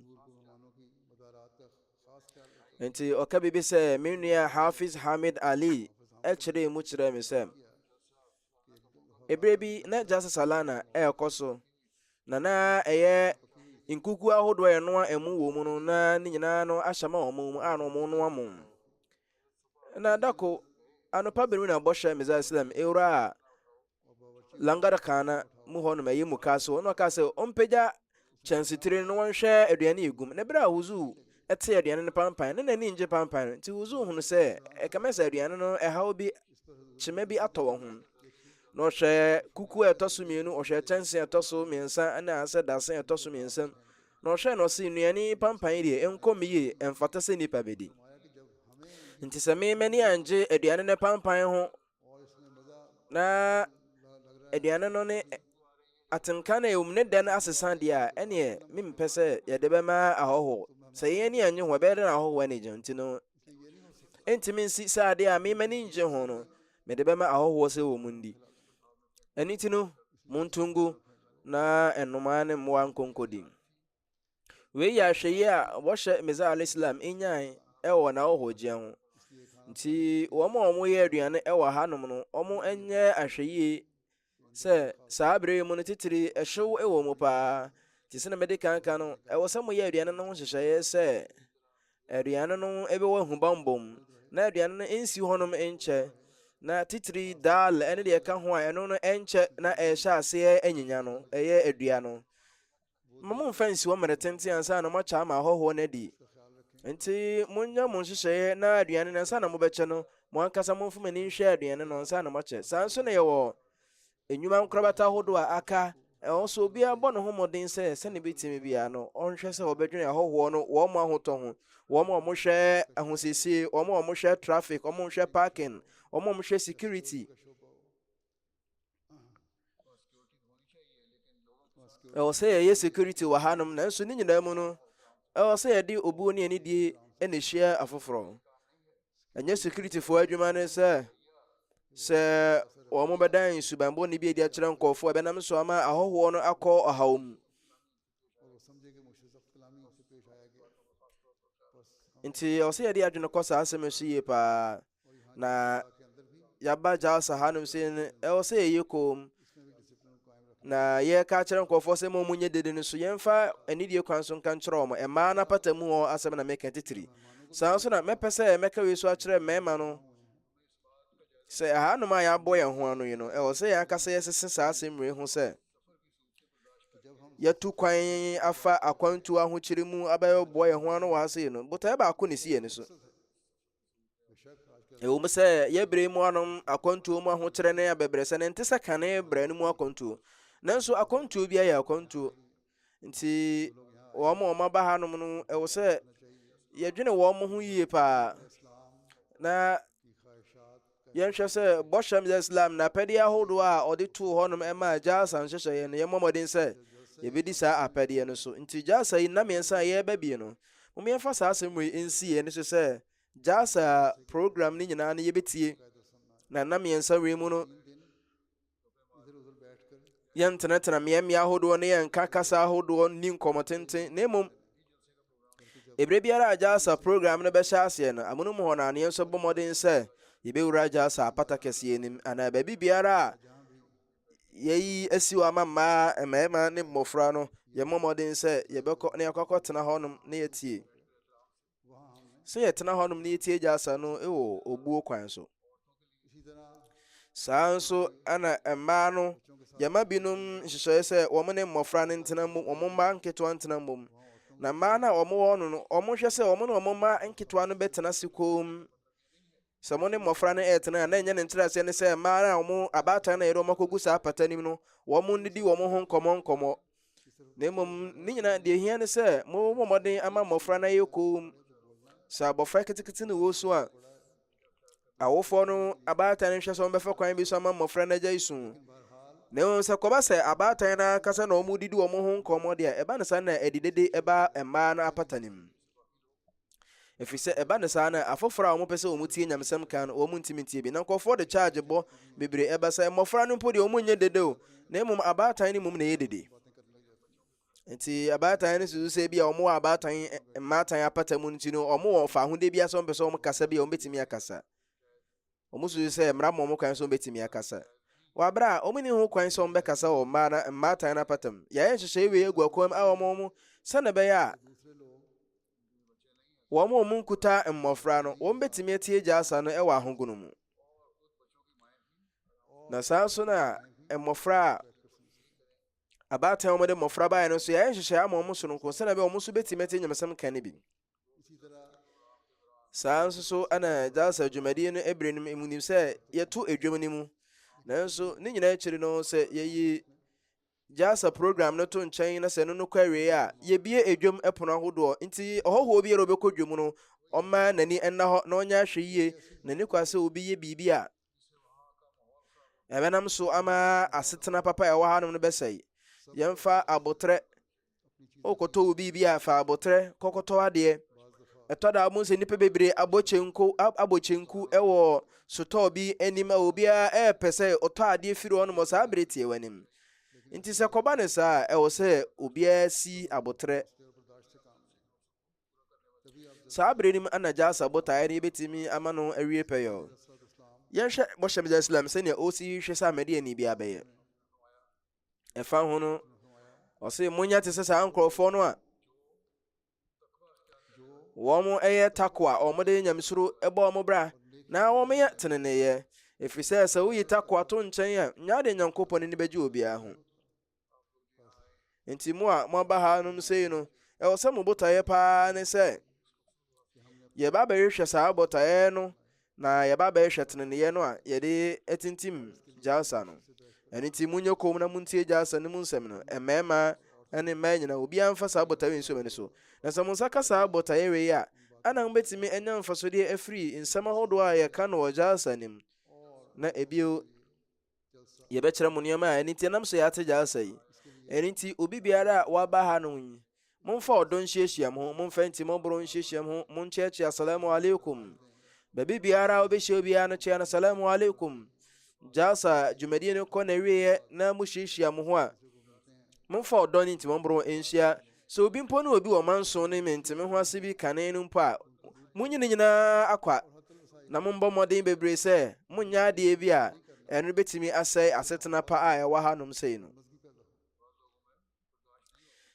nti ɔka bibi sɛ me nua Hafiz Hamid Ali ɛkyerɛ mu kyerɛ me sɛ ɛberɛ bi na gya asa salana ɛɛkɔ so na ɛyɛ nkuku ahodoɔ ɛnoa ɛmu wɔ mu no na ne nyinaa no ahyɛ ma wɔn mu a no wɔn noa mo na dako anopa benu na bɔhyɛ misal Islam ɛwura a langar khana mu hɔ no ɛyɛ mu ka so ɔno aka sɛ ɔmpagya kyɛnsetire no wɔnhwɛ aduane egum na berɛ a wuzu ɛte aduane no pampan ne n'ani ngye pampan no nti wuzu hunu sɛ ɛkama sɛ aduane no ɛhaw bi kyema bi atɔ wɔn ho na ɔhwɛ kuku a ɛtɔ so mmienu ɔhwɛ kyɛnse a ɛtɔ so mmiɛnsa ɛna asɛ dase a ɛtɔ so mmiɛnsa na ɔhwɛ na ɔse nnuane pampan deɛ ɛnkɔ me yie ɛmfata sɛ nnipa bɛdi nti sɛ m'ani angye aduane no pampan ho na aduane no ne atenka na ɛwom ne dɛ no asesa deɛ a ɛneɛ mempɛ sɛ yɛde bɛma ahɔho sɛ yɛn ani anye ho ɛbɛyɛ dɛ na ahɔho ani gye nti no ɛntumi nsi sɛ adeɛ a m'ani ngye ho no mede bɛma ahɔhoɔ sɛ wɔ mu ndi ɛno nti no montongo na ɛnomaa ne mmoa nkonkɔdi wei yɛ ahwɛyi a wɔhyɛ misal al-Islam ɛnyae ɛwɔ n'ahɔhogyea ho nti wɔn a wɔyɛ aduane ɛwɔ hanom no wɔn ɛnyɛ ahwɛyie sɛ saa bere mu no titiri ɛhyew ɛwɔ mu paa nti sɛ na mɛde kanka no ɛwɔ sɛ moyɛ aduane no ho nhyehyɛeɛ sɛ aduane no ɛbɛwɔ ahubanbɔm na aduane no ɛnsi hɔnom ɛnkyɛ na titiri daal ɛne deɛ ɛka ho a ɛno no ɛnkyɛ na ɛhyɛ aseɛ anyinya no ɛyɛ adua no ma momfa nsi hɔ mmerɛ tenten ansa na moakyɛ ama ahɔhoɔ no adi nti monya mo nhyehyɛeɛ na aduane no ansa na mobɛkyɛ no mo ankasa momfa m'ani nhwɛ aduane no ansa na moakyɛ saa nso na yɛwɔ enwuma nkorabata ahodoɔ a aka also be a bon homodin says, send a bit to me be no, on Chess or bedroom, a whole one, one more hoton, one more share, and who say, or more share traffic, or more share parking, or more share security. I will say, yes, security were Hanum, and soon in the mono. I will say, a deal obuni any day, and a share of a from. And yes, security for every man, sir. Sir, or more dying, Subambo, be a channel call for Benam Swama, a whole one, a call a home. Nti ɔsɛ yɛde adwene kɔ saa asɛm so yie paa na yɛaba gya sa ha nom sɛ ɛwɔ sɛ yɛyɛ kom na yɛka kyerɛ nkɔfoɔ sɛ ma mu nyɛ dede no so yɛmfa anidie kwan so nka nkyerɛ ɔmo ɛmaa na pata mu hɔ asɛm na meka titiri saa nso na mɛpɛ sɛ mɛka wei so akyerɛ mmarima no sɛ ha nom a yɛabɔ yɛn ho ano yi no ɛwɔ sɛ yɛn akasa yɛsese saa asɛm wei ho sɛ yɛtu kwan afa akwantu ahokyere mu abɛyɛ bɔ yɛn ho ano wɔ ha sei no botaeɛ baako ne si yɛ ne so ɛwɔ mu sɛ yɛbrɛ mu anom akwantuo mu ahokyere ne abɛbrɛ sɛ ne nte sɛ kane brɛ no mu akwantuo nanso akwantuo bi ayɛ akwantuo nti wɔn a wɔaba ha nom no ɛwɔ sɛ yɛdwene wɔn ho yie paa na yɛnhwɛ sɛ bɔhyɛm Islam na apɛdeɛ ahodoɔ a ɔde too hɔnom ɛma agya asan nhyehyɛeɛ no yɛmmɔ mmɔden sɛ yɛbɛdi saa apɛdeɛ no so nti gyasa yi nna mmiɛnsa a yɛreba bie no momyɛmfa saa asɛm wei nsi yɛ no so sɛ gyasa program no nyinaa no yɛbɛtie na nna mmiɛnsa wei mu no yɛntenatena mmeammea ahodoɔ ne yɛnka kasa ahodoɔ nni nkɔmmɔ tenten na mmom ɛberɛ biara a gyasa program no bɛhyɛ aseɛ no amonom hɔ no aneɛ nso bɔ mmɔden sɛ yɛbɛwura gyasa apata kɛseɛ nim anaa baabi biara a yɛyi asi wɔ ama mmarima ne mmɔfra no yɛmmɔ mmɔden sɛ yɛbɛkɔ na yɛkɔkɔ tena hɔnom na yɛtie sɛ yɛtena hɔnom na yɛtie gyasa no ɛwɔ obuo kwan so saa nso ana mmaa no yɛma binom nhyehyɛeɛ sɛ wɔn ne mmɔfra no ntena mmom wɔn mma nketewa ntena mmom na mmaa no a wɔwɔ hɔ no wɔhwɛ sɛ wɔn ne wɔn mma nketewa no bɛtena se koom sɛ mo ne mmɔfra no ɛtena a na ɛnyɛ ne nkyerɛaseɛ ne sɛ mmaa no a wɔn abaatan na yɛde wɔn akɔgu saa apata nim no wɔn nnidi wɔn ho nkɔmmɔ na mmom ne nyinaa deɛ hia ne sɛ mo mmɔden ama mmɔfra no ayɛ koom sɛ abɔfra ketekete ne wɔ so a awofoɔ no abaatan no hwɛ sɛ wɔbɛfa kwan bi so ama mmɔfra no agya isu na mmom sɛ kɔba sɛ abaatan no akasa na wɔn didi wɔn ho nkɔmmɔ deɛ ɛba ne saa na ɛde dede ɛba mmaa no apata nim ɛfiri sɛ ɛba ne saa na afoforɔ a wɔpɛ sɛ wɔn tie nyamesɛm kan no wɔn ntumi tie bi na nkɔfoɔ de charge bɔ bebree ɛba sɛ mmɔfra no mpo deɛ wɔn nyɛ dede o na mmom abaatan no mom na ɛyɛ dede nti abaatan no susu sɛ bi a wɔn wɔ abaatan mmaatan apata mu nti no wɔn wɔ fa ahode bi asɛ wɔn pɛ sɛ wɔn kasa bi a wɔn bɛtumi akasa wɔn susu sɛ mmara ma wɔn kwan sɛ wɔn bɛtumi akasa wabra a wɔn ni ho kwan sɛ wɔn bɛkasa wɔ mmaatan no apata mu yɛayɛ nhyehyɛeɛ wei egu akɔm a wɔn sɛnɛ bɛyɛ a wɔn a wɔn nkuta mmɔfra no wɔn bɛtumi atie gyasa no wɔ ahogono mu na saa nso na mmɔfra a abaatan wɔn de mmɔfra baeɛ no nso yɛayɛ nhyehyɛeɛ ama wɔn sononko sɛnɛ bɛyɛ wɔn nso bɛtumi atie nyamesɛm ka no bi saa nso so ana gyasa dwumadie no ebire no mu nim sɛ yɛto edwam no mu nanso ne nyinaa akyiri no sɛ yɛyi gyasa program no to nkyɛn na sɛ no no kɔ awie a yɛbie edwam ɛpono ahodoɔ nti ɔhɔhoɔ biara a ɔbɛkɔ dwam no ɔmma n'ani ɛnna hɔ na ɔnyɛ ahwɛ yie n'ani kwa sɛ obi yɛ biribi a ɛbɛnam so ama asetena papa a ɛwɔ hanom no bɛsɛe yɛmfa abotrɛ ɔkɔtɔ wo biribi a fa abotrɛ kɔkɔtɔ adeɛ ɛtɔ da mo sɛ nnipa bebree abɔ kyenku ɛwɔ sotɔɔ bi anim a obiara ɛɛpɛ sɛ ɔtɔ adeɛ firi hɔ nom saa berɛ tie w'anim nti sɛ kɔba ne saa ɛwɔ sɛ obiara si abotrɛ saa berɛ nim ana gyasa botaeɛ no yɛbɛtumi ama no awie pɛyɛ yɛnhwɛ bɔhyɛm Islam sɛnea ɔsi hwɛ sɛ amade ani bi abɛyɛ ɛfa ho no ɔse monya te sɛ saa nkurɔfoɔ no a wɔn ɛyɛ tako a wɔde nyamesuro ɛbɔ wɔn bra na wɔn yɛ teneneeɛ ɛfiri sɛ woyi tako ato nkyɛn a nyaa de Nyankopɔn ani bɛgye obiara ho nti mo a moaba ha nom sei no ɛwɔ sɛ mo botaeɛ paa ne sɛ yɛba bɛhwehwɛ saa botaeɛ no na yɛba bɛhwehwɛ teneneeɛ no a yɛde atintim gyasa no ɛno nti munyɛ kom na montie Jalsa no mu nsɛm no. Mmarima ne mmaa nyinaa obiara mfa saa botaeɛ wei nso m'ani so. Na sɛ mo nsa ka saa botaeɛ wei a ana mobɛtumi anya mfasodeɛ afiri nsɛm ahodoɔ a yɛka no wɔ Jalsa nim. Na ebio yɛbɛkyerɛ mo nneɛma a ɛno nti ɛnam so yɛate Jalsa yi. ɛno nti obi biara a waba ha no yi, momfa ɔdɔ nhyiahyia mo ho, momfa nti mɔborɔ nhyiahyia mo ho, monkyerɛkyerɛ assalamu alaikum. Baabi biara a wobɛhyia obiara no kyerɛ no assalamu alaikum. Jalsa dwumadie no kɔ na wieɛ na mohyiahyia mo ho a, momfa ɔdɔ ne nti mɔborɔ nhyia. Sɛ obi mpo ne obi wɔ manso ne menteme ho ase bi kane no mpo a, monyine nyinaa akwa na mombɔ mmɔden bebree sɛ monyɛ adeɛ bi a ɛno bɛtumi asɛe asetena pa a ɛwɔ hanom sei no.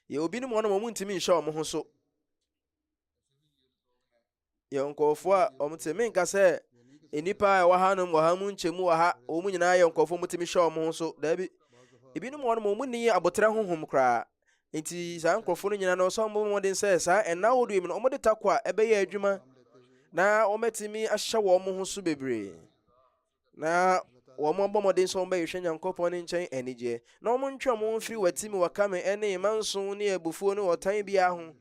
Yɛ obi no mu ɔnom ɔmo ntumi nhyɛ ɔmo ho so. Yɛ nkɔɔfoɔ a ɔmo te menka sɛ nnipa a ɛwɔ hanom wɔ ha mu nkyɛmu wɔ ha ɔmo nyinaa yɛ nkɔɔfoɔ motumi hyɛ ɔmo ho so. Daabi, ebinom ɔnom ɔmo nni abotrɛ honhom koraa. Nti saa nkɔɔfoɔ no nyinaa no ɔsɛ ɔmo mmɔden sɛ saa ɛnna ahodoɔ mu no ɔmo de tako a ɛbɛyɛ adwuma na ɔmɛtumi ahyɛ wɔn ho so bebree. Na wɔn abɔ mmɔden sɛ wɔbɛhwɛ Nyankopɔn ne nkyɛn anigyeɛ. Na wɔn ntwe wɔn ho mfiri wɔtim wɔkame ne manso ne abufuo ne wɔtan biara ho.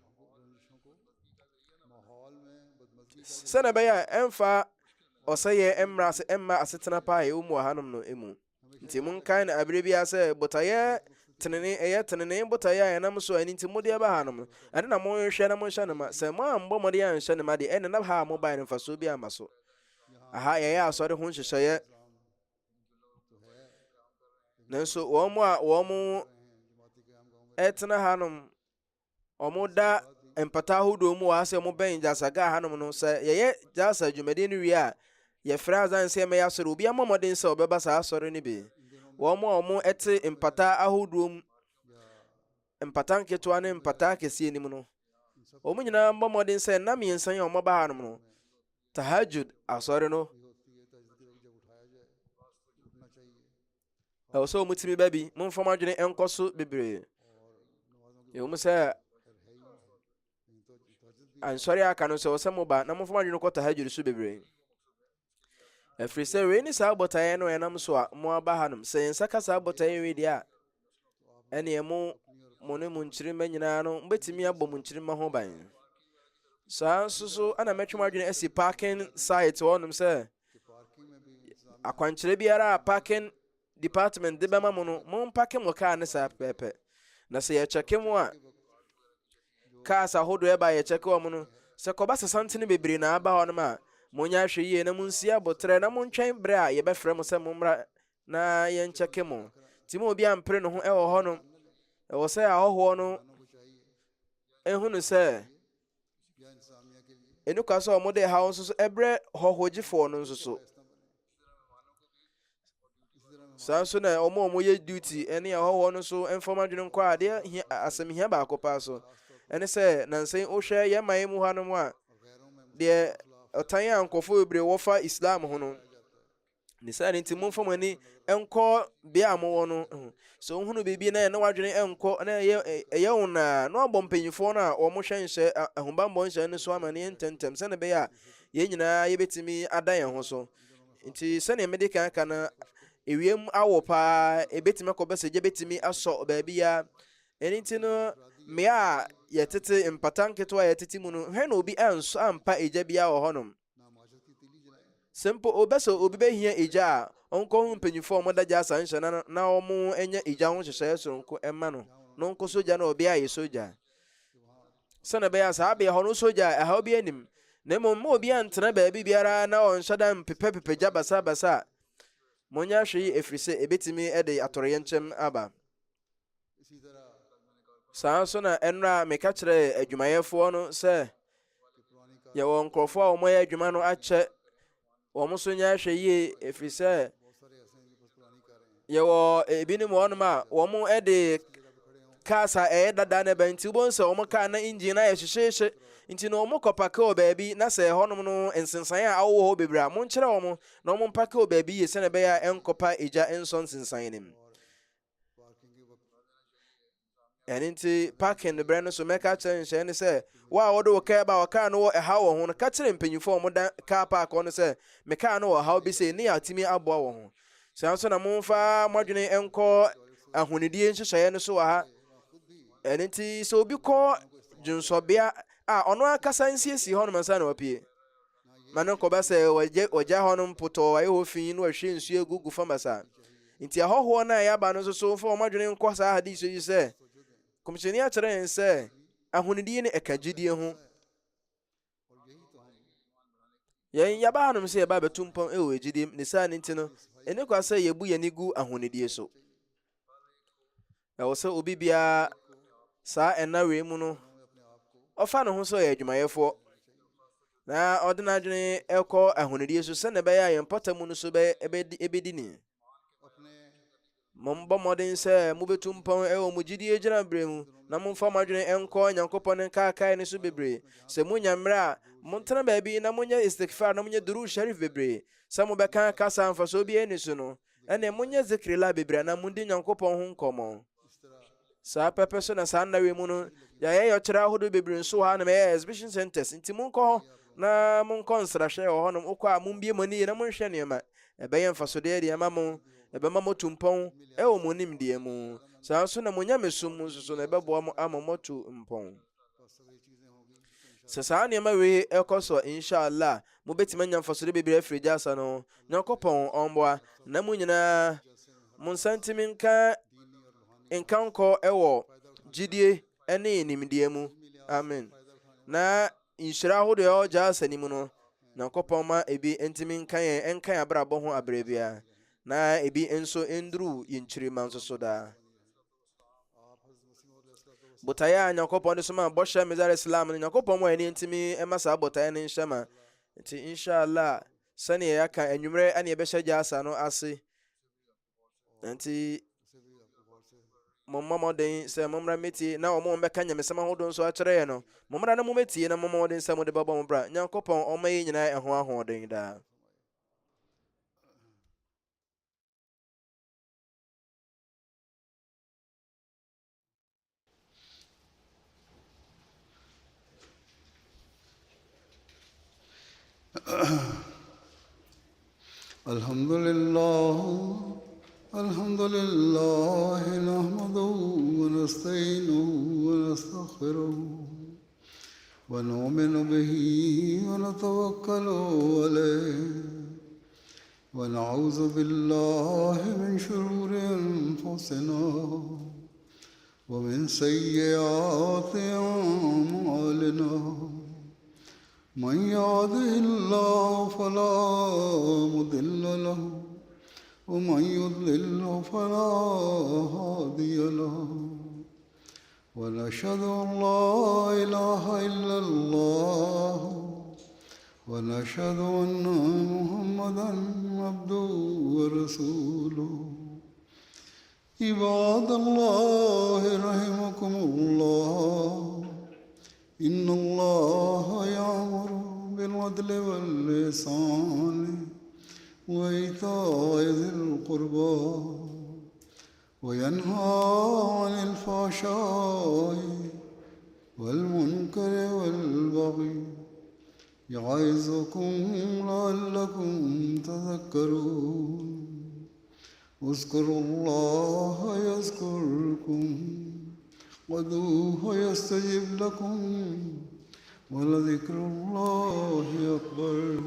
Sɛnɛ ɛbɛyɛ a ɛmfa ɔsɛeɛ ɛmma asetena pa a ɛwɔ mu wɔ hanom no mu. Nti monkae na abere biara sɛ botaeɛ ɛyɛ tenene botaeɛ a ɛnam so ɛno nti mode ɛba hanom no. Ɛno na monhwɛ na monhyɛ no ma. Sɛ moambɔ mmɔden anhyɛ no ma deɛ ɛne na ha a mobae no mfasoɔ bi amma so. Aha yɛyɛ asɔre ho nhyehyɛeɛ. Nanso wɔn a wɔn ɛtena hanom ɔmo da mpata ahodoɔ mu wɔ ha sɛ ɔmo bɛn Jalsaga hanom no, sɛ yɛyɛ Jalsa dwumadie no wie a yɛfrɛ azan sɛ yɛmɛyɛ asɔre, obi ama mmɔden sɛ ɔbɛba saa asɔre no bi. Wɔn a ɔmo ɛte mpata ahodoɔ mu, mpata nketewa ne mpata akɛseɛ nim no, ɔmo nyinaa mbɔ mmɔden sɛ nna mmiɛnsa yi a ɔmo ba hanom no, tahajjud asɔre no ɛwɔ sɛ ɔmotumi ba bi. Momfa mo adwene ɛnkɔ so bebree. Ɛwɔ mu sɛ ansɔre aka no sɛ ɛwɔ sɛ moba na momfa mo adwene kɔ tahajjud so bebree. Ɛfiri sɛ wei ne saa botaeɛ no ɛnam so a mo aba hanom. Sɛ yɛnsa ka saa botaeɛ wei deɛ a ɛneɛ mo ne mo nkyirima nyinaa no mobɛtumi abɔ mo nkyirima ho ban. Saa nso so ana mɛtwe mo adwene asi parking site hɔnom sɛ akwankyerɛ biara a parking department de bɛma mo no, mompake mo kaa ne saa pɛpɛ. Na sɛ yɛkyɛke mo a, cars ahodoɔ ɛba yɛkyɛke wɔ mo no, sɛ kɔba sesantene bebree na aba hɔnom a, monyɛ ahwɛ yie na monsi abotrɛ na montwɛn berɛ a yɛbɛfrɛ mo sɛ mommra na yɛnkyɛke mo. Nti ma obi ampere ne ho ɛwɔ hɔnom. Ɛwɔ sɛ ahɔhoɔ no ɛhu no sɛ ɛnu kwa sɛ ɔmo de haw nso so ɛbrɛ hɔhoɔgyefoɔ no nso so. Saa nso na ɔmo yɛ duty ɛne ahɔhoɔ no so ɛmfam adwene nkɔ adeɛ asɛm hia baako paa so. Ɛne sɛ nansɛn wohwɛ yɛ man mu hanom a deɛ ɔtan a nkɔfoɔ bebree wɔfa Islam ho no, ne saa ne nti momfa mo ani ɛnkɔ bea a mowɔ no. Sɛ wohunu biribi na ɛne wadwene ɛnkɔ na ɛyɛ wo na ɔbɔ mpanyimfoɔ no a ɔmohwɛ nhyɛ ahobanbɔ nhyɛ no so ama ne yɛ ntɛmtɛm sɛne ɛbɛyɛ a yɛn nyinaa yɛbɛtumi ada yɛn ho so. Nti sɛnea mede kan ka no, ewiem awɔ paa, ɛbɛtumi akɔbɛ sɛ gye bɛtumi asɔ baabi a. Ɛno nti no mmea a yɛtete mpata nketewa a yɛtete mu no, hwɛ na obi anso ampa egya biara wɔ hɔnom. Sɛ mpo obɛsɛ obi bɛhia egya a ɔnkɔ ho mpanyimfoɔ a ɔmoda Jalsa nhyɛ na ɔmo ɛnyɛ egya ho hyehyɛeɛ soronko ɛma no na ɔnkɔ sogya na ɔbea yɛ sogya. Sɛnɛ ɛbɛyɛ a saa bea hɔ no sogya a ɛhaw bi anim. Na mmom ma obi antena baabi biara na ɔnhyɛ da mpepɛpepɛ gya basabasa a, monyɛ ahwɛ yi ɛfiri sɛ ɛbɛtumi ɛde atɔrɔyɛnkyɛm aba. Saa nso na ɛnora meka kyerɛ adwumayɛfoɔ no sɛ yɛwɔ nkurɔfoɔ a wɔyɛ adwuma no akyɛ wɔn nso nyɛ ahwɛ yie ɛfiri sɛ yɛwɔ ebinom hɔnom a wɔn de cars a ɛyɛ dada na ɛbɛn nti wobɛhu sɛ wɔn car na engine na yɛ hyehyɛhyɛ nti na wɔn kɔpake wɔ baabi na sɛ hɔnom no nsensan a awowɔ hɔ bebree a monkyerɛ wɔn na wɔn mpake wɔ baabi yie sɛnɛ ɛbɛyɛ a ɛnkɔpa egya nsɔ nsensan no mu. Ɛno nti parking no berɛ no so mɛka kyerɛ nhyɛn ne sɛ wo a wɔde wo kaa ba wɔ kaa no wɔ ɛhaw wɔ ho no, ka kyerɛ mpanyimfoɔ a wɔda kaa park hɔ no sɛ me kaa no wɔ haw bi sɛ ne yɛatumi aboa wɔ ho. saa nso na momfa modwene nkɔ ahonidie nhyehyɛeɛ no so wɔ ha. ɛno nti sɛ obi kɔ dwonsɔbea a ɔno akasa nsiesie hɔ nom ansa na wapue, ma no nkɔba sɛ wɔgya hɔ nom potɔɔ ayɛ hɔ fii na wahwie nsuo agugu fam asa. nti ahɔhoɔ no a yɛaba no nso so fa ɔmadwene nkɔ saa hadis yi sɛ kɔmhyɛni akyerɛ yɛn sɛ ahonidie ne ɛka gyidie ho. yɛn yɛba hanom sɛ yɛba bɛto mpɔn ɛwɔ agyidie ne saa ne nti no ɛne kwa sɛ yɛbu yɛni gu ahonidie so. ɛwɔ sɛ obi biara saa ɛna wei mu no ɔfa ne ho sɛ ɔyɛ adwumayɛfoɔ na ɔde n'adwene ɛkɔ ahonidie so sɛne ɛbɛyɛ a yɛn mpɔta mu no so ɛbɛdi ni. mombɔ mmɔden sɛ mobɛtu mpɔn ɛwɔ mo gyidie gyinaberɛ mu na momfa mo adwene ɛnkɔ Nyankopɔn ne nkaakae no so bebree. sɛ monya mmerɛ a montena baabi na monyɛ istikfar na monyɛ durud sharif bebree. sɛ mobɛka kasa mfasoɔ biara ni so no ɛne monyɛ zikrila bebree na mondi Nyankopɔn ho nkɔmmɔ. saa pɛpɛ so na saa nnawe mu no yɛayɛ yɛkyerɛ ahodoɔ bebree nso wɔ ha na ɛyɛ exhibition centers. nti monkɔ hɔ na monkɔ nsrahwɛ wɔ hɔnom. wokɔ a mombie mo ani na monhwɛ nneɛma ɛbɛyɛ mfasodeɛ de ama mo, ɛbɛma motu mpɔn ɛwɔ mo nimdeɛ mu. saa nso na mo nyamesom mu nso so na ɛbɛboa mo ama motu mpɔn. sɛ saa nneɛma wei ɛkɔ so inshallah mobɛtumi anya mfasodeɛ bebree afiri gya asa no. Nyankopɔn ɔmboa na mo nyinaa mo nsa ntimi nka nkɔ ɛwɔ gyidie ne nimdeɛ mu. amen. na nhyira ahodoɔ ɛwɔ gya asa ni mu no Nyankopɔn ma ebi ntimi nka yɛn abrabɔ ho abrɛ biara, na ebi nso nduru yɛnkyirima nso so daa. botaeɛ a Nyankopɔn de soma bɔhyɛ Mizar Islam no Nyankopɔn ma yɛne ntimi ɛma saa botaeɛ no nhyɛ ma. nti inshallah sɛneɛ yɛaka anwummerɛ ane yɛbɛhyɛ gya asa no ase. nti momma mmɔden sɛ mommra mmɛtie na ɔmo mbɛka nyamesɛm ahodoɔ nso akyerɛ yɛ no mommra na mommɛtie na momma mmɔden sɛ mode bɛbɔ mo bra. Nyankopɔn ɔma yɛ nyinaa ɛho ahoɔden daa. الحمد لله نحمده ونستعينه ونستغفره ونؤمن به ونتوكل عليه ونعوذ بالله من شرور أنفسنا ومن سيئات أعمالنا. من يهده الله فلا مضل له ومن يضلل فلا هادي له. ونشهد أن لا إله إلا الله ونشهد أن محمدا عبده ورسوله. عباد الله رحمكم الله إن الله يأمر بالعدل والإحسان وإيتاء ذي القربى وينهى عن الفحشاء والمنكر والبغي يعظكم لعلكم تذكرون. اذكروا الله يذكركم وادعوه يستجب لكم ولذكر الله أكبر.